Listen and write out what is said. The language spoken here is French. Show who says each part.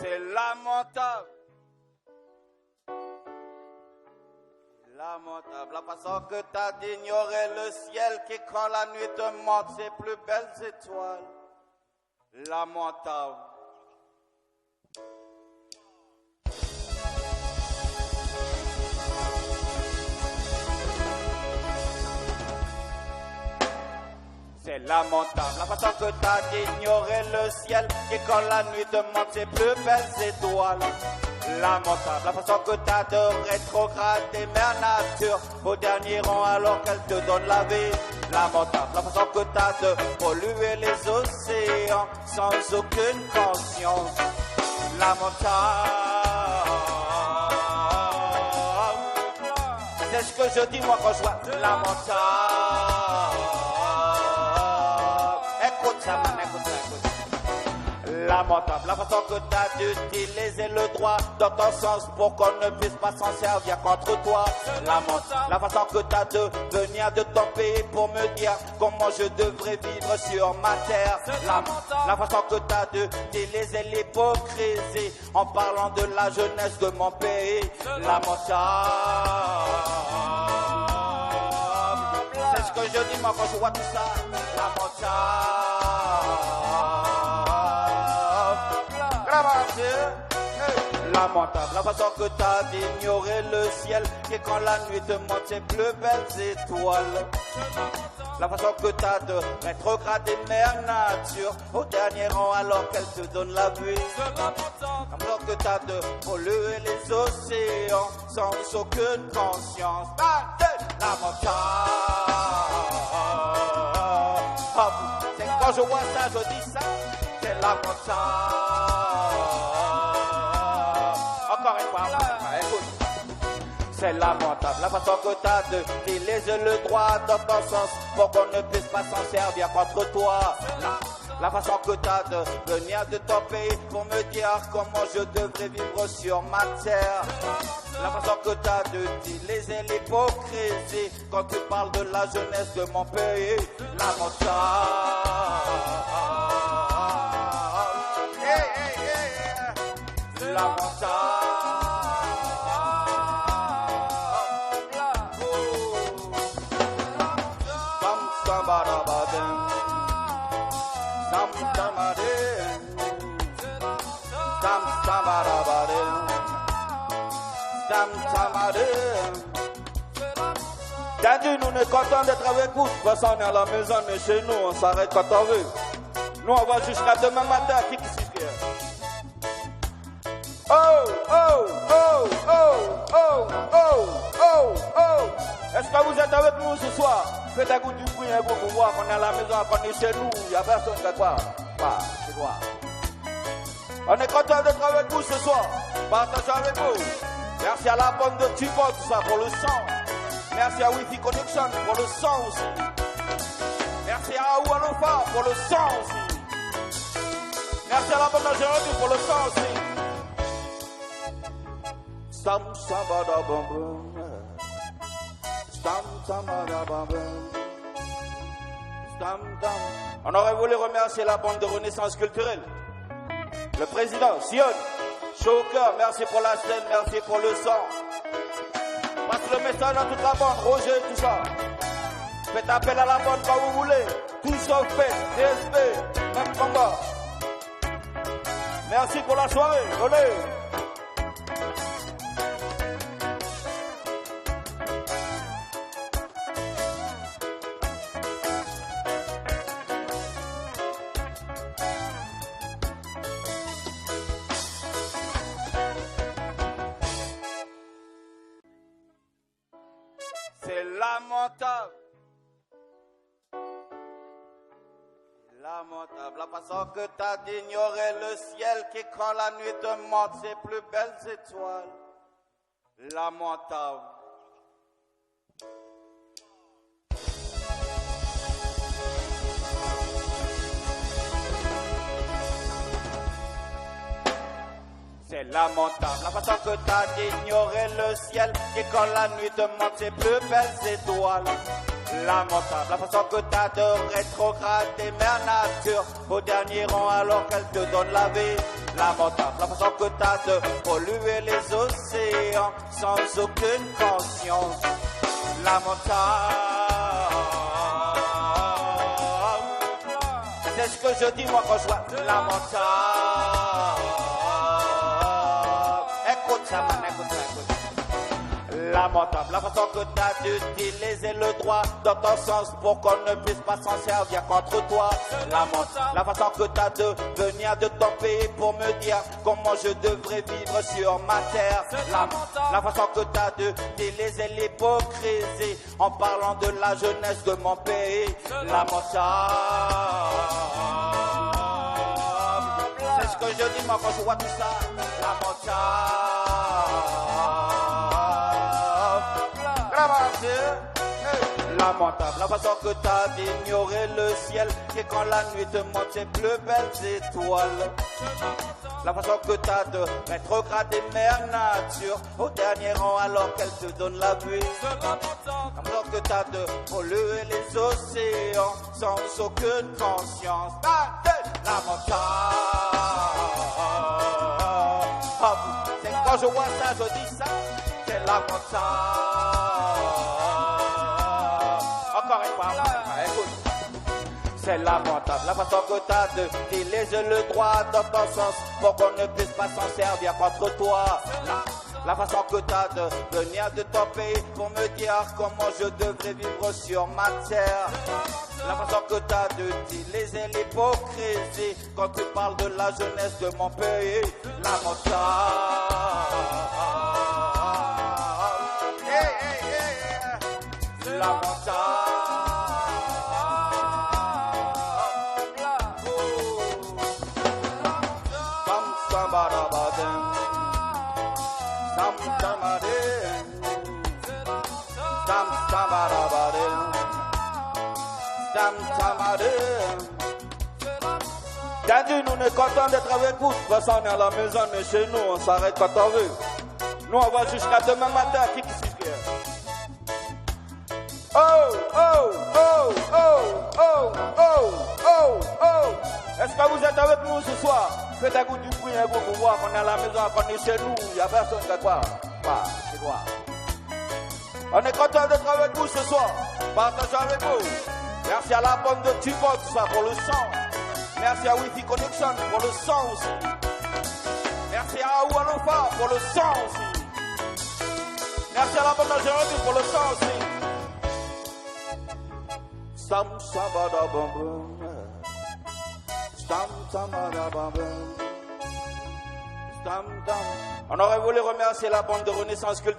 Speaker 1: C'est lamentable. Lamentable, la façon que t'as d'ignorer le ciel qui quand la nuit te montre ses plus belles étoiles. Lamentable. C'est lamentable, la façon que t'as d'ignorer le ciel qui quand la nuit te montre ses plus belles étoiles. Lamentable, la façon que t'as de rétrograder mère nature au dernier rang alors qu'elle te donne la vie. Lamentable, la façon que t'as de polluer les océans sans aucune conscience. Lamentable, c'est ce que je dis moi quand je vois lamentable. Écoute ça, man, écoute ça, écoute ça. Lamentable, la façon que t'as d'utiliser le droit dans ton sens pour qu'on ne puisse pas s'en servir contre toi. Lamentable, la façon que t'as de venir de ton pays pour me dire comment je devrais vivre sur ma terre. Lamentable, la façon que t'as d'utiliser l'hypocrisie en parlant de la jeunesse de mon pays. Lamentable, c'est ce que je dis moi quand je vois tout ça. Lamentable. Lamentable, la façon que t'as d'ignorer le ciel et quand la nuit te montre ses plus belles étoiles. La façon que t'as de rétrograder mère nature au dernier rang alors qu'elle te donne la vie. La façon que t'as de polluer les océans sans aucune conscience. Lamentable, c'est quand je vois ça, je dis ça, c'est lamentable. Encore une fois, écoute. C'est lamentable, la façon que t'as d'utiliser le droit dans ton sens pour qu'on ne puisse pas s'en servir contre toi. La façon que t'as de venir de ton pays pour me dire comment je devrais vivre sur ma terre. La façon que t'as d'utiliser l'hypocrisie quand tu parles de la jeunesse de mon pays. Lamentable. Lamentable. T'as dit, nous on est contents d'être avec vous. De toute façon, on est à la maison, on est chez nous, on s'arrête quand on veut. Nous, on va jusqu'à demain matin. Qui s'y fait? Oh, oh, oh, oh, oh, oh, oh, oh. Est-ce que vous êtes avec nous ce soir? Faites un coup du bruit, un coup pour voir qu'on est à la maison, qu'on est chez nous. Il n'y a personne qui a quoi? Quoi? C'est quoi? On est content d'être avec vous ce soir. Partagez avec vous. Merci à la bande de Tubo, tout ça, pour le son. Merci à Wi-Fi Connection pour le son aussi. Merci à Oualofa pour le son aussi. Merci à la bande de Jérémy pour le son aussi. Stam sabadabam. Stam sabadabam. Stam dam. On aurait voulu remercier la bande de Renaissance culturelle. Le président, Sion, Choker, merci pour la scène, merci pour le son. Passe le message à toute la bande, Roger, tout ça. Faites appel à la bande quand vous voulez. Tout sauf paix, DSP, même combat. Merci pour la soirée, olé. C'est lamentable. Lamentable, la façon que t'as d'ignorer le ciel qui quand la nuit te montre ses plus belles étoiles. Lamentable. C'est lamentable, la façon que t'as d'ignorer le ciel qui quand la nuit te montre ses plus belles étoiles. Lamentable, la façon que t'as de rétrograder mère nature au dernier rang alors qu'elle te donne la vie. Lamentable, la façon que t'as de polluer les océans sans aucune conscience. Lamentable, c'est ce que je dis moi quand je vois. Lamentable, écoute ça man, écoute ça, écoute ça. Lamentable, la façon que t'as d'utiliser le droit dans ton sens pour qu'on ne puisse pas s'en servir contre toi. Lamentable, la façon que t'as de venir de ton pays pour me dire comment je devrais vivre sur ma terre. Lamentable, la façon que t'as d'utiliser l'hypocrisie en parlant de la jeunesse de mon pays. Lamentable, c'est ce que je dis moi quand je vois tout ça. Lamentable. Lamentable, la façon que t'as d'ignorer le ciel, et quand la nuit te montre ses plus belles étoiles. La façon que t'as de rétrograder mère nature au dernier rang alors qu'elle te donne la pluie. La façon que t'as de polluer les océans sans aucune conscience. Lamentable. C'est quand je vois ça, je dis ça, c'est lamentable. Encore une fois, écoute. C'est lamentable, la façon que t'as de utiliser le droit dans ton sens pour qu'on ne puisse pas s'en servir contre toi. La façon que t'as de venir de ton pays pour me dire comment je devrais vivre sur ma terre. La façon que t'as d'utiliser l'hypocrisie quand tu parles de la jeunesse de mon pays. Lamentable. Lamentable. T'as dit, nous on est contents d'être avec vous. De toute façon, on est à la maison, on est chez nous, on s'arrête quand on veut. Nous, on va jusqu'à demain matin. Qui se fait? Oh, oh, oh, oh, oh, oh, oh, oh. Est-ce que vous êtes avec nous ce soir? Faites un coup du bruit, un coup pour voir qu'on est à la maison, qu'on est chez nous. Il n'y a personne qui croit. C'est quoi? On est content d'être avec vous ce soir. Partagez avec vous. Merci à la bande de Tubox pour le son. Merci à Wi-Fi Connection pour le son aussi. Merci à Oualofa pour le son aussi. Merci à la bande de Jérémy pour le son aussi. Sam Sabada Bambum. Sam Sabada Bambum. On aurait voulu remercier la bande de Renaissance Culture.